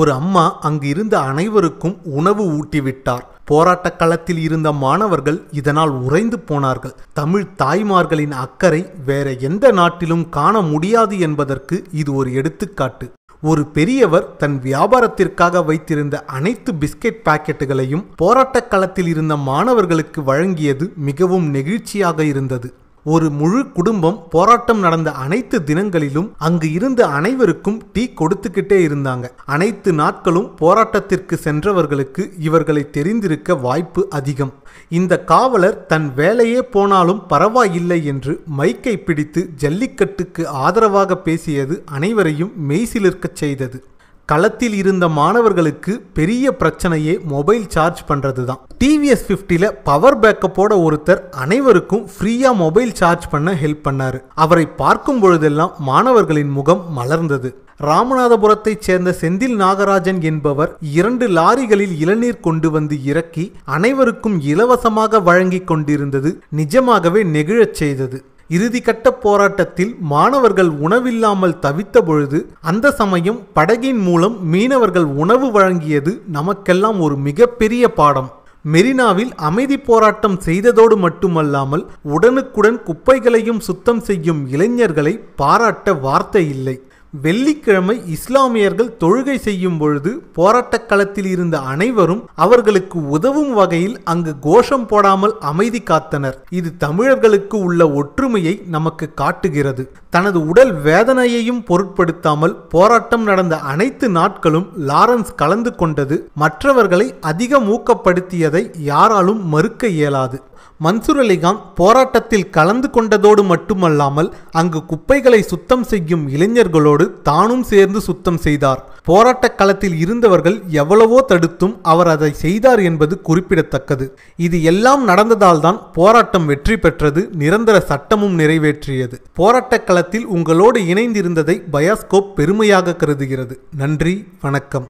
ஒரு அம்மா அங்கு இருந்த அனைவருக்கும் உணவு ஊட்டிவிட்டார். போராட்ட களத்தில் இருந்த மாணவர்கள் இதனால் உறைந்து போனார்கள். தமிழ் தாய்மார்களின் அக்கறை வேற எந்த நாட்டிலும் காண முடியாது என்பதற்கு இது ஒரு எடுத்துக்காட்டு. ஒரு பெரியவர் தன் வியாபாரத்திற்காக வைத்திருந்த அனைத்து பிஸ்கெட் பாக்கெட்டுகளையும் போராட்ட களத்தில் இருந்த மாணவர்களுக்கு வழங்கியது மிகவும் நெகிழ்ச்சியாக இருந்தது. ஒரு முழு குடும்பம் போராட்டம் நடந்த அனைத்து தினங்களிலும் அங்கு இருந்த அனைவருக்கும் டீ கொடுத்துக்கிட்டே இருந்தாங்க. அனைத்து நாட்களும் போராட்டத்திற்கு சென்றவர்களுக்கு இவர்களை தெரிந்திருக்க வாய்ப்பு அதிகம். இந்த காவலர் தன் வேலையே போனாலும் பரவாயில்லை என்று மைக்கை பிடித்து ஜல்லிக்கட்டுக்கு ஆதரவாக பேசியது அனைவரையும் மெய்சிலிர்க்கச் செய்தது. களத்தில் இருந்த மாணவர்களுக்கு பெரிய பிரச்சனையே மொபைல் சார்ஜ் பண்றது தான். டிவிஎஸ் 50ல பவர் பேக்கப்போட ஒருத்தர் அனைவருக்கும் ஃப்ரீயா மொபைல் சார்ஜ் பண்ண ஹெல்ப் பண்ணாரு. அவரை பார்க்கும் பொழுதெல்லாம் மாணவர்களின் முகம் மலர்ந்தது. ராமநாதபுரத்தைச் சேர்ந்த செந்தில் நாகராஜன் என்பவர் 2 லாரிகளில் இளநீர் கொண்டு வந்து இறக்கி அனைவருக்கும் இலவசமாக வழங்கி கொண்டிருந்தது நிஜமாகவே நெகிழச் செய்தது. இறுதிக்கட்ட போராட்டத்தில் மாணவர்கள் உணவில்லாமல் தவித்த பொழுது அந்த சமயம் படகின் மூலம் மீனவர்கள் உணவு வழங்கியது நமக்கெல்லாம் ஒரு மிகப்பெரிய பாடம். மெரினாவில் அமைதி போராட்டம் செய்ததோடு மட்டுமல்லாமல் உடனுக்குடன் குப்பைகளையும் சுத்தம் செய்யும் இளைஞர்களை பாராட்ட வார்த்தை இல்லை. வெள்ளிக்கிழமை இஸ்லாமியர்கள் தொழுகை செய்யும் பொழுது போராட்ட களத்தில் இருந்த அனைவரும் அவர்களுக்கு உதவும் வகையில் அங்கு கோஷம் போடாமல் அமைதி காத்தனர். இது தமிழர்களுக்கு உள்ள ஒற்றுமையை நமக்கு காட்டுகிறது. தனது உடல் வேதனையையும் பொருட்படுத்தாமல் போராட்டம் நடந்த அனைத்து நாட்களும் லாரன்ஸ் கலந்து கொண்டது மற்றவர்களை அதிகம் ஊக்கப்படுத்தியதை யாராலும் மறுக்க இயலாது. மன்சூர் அலிகான் போராட்டத்தில் கலந்து கொண்டதோடு மட்டுமல்லாமல் அங்கு குப்பைகளை சுத்தம் செய்யும் இளைஞர்களோடு தானும் சேர்ந்து சுத்தம் செய்தார். போராட்ட களத்தில் இருந்தவர்கள் எவ்வளவோ தடுத்தும் அவர் அதை செய்தார் என்பது குறிப்பிடத்தக்கது. இது எல்லாம் நடந்ததால் தான் போராட்டம் வெற்றி பெற்றது, நிரந்தர சட்டமும் நிறைவேற்றியது. போராட்ட களத்தில் உங்களோடு இணைந்திருந்ததை பயாஸ்கோப் பெருமையாக கருதுகிறது. நன்றி, வணக்கம்.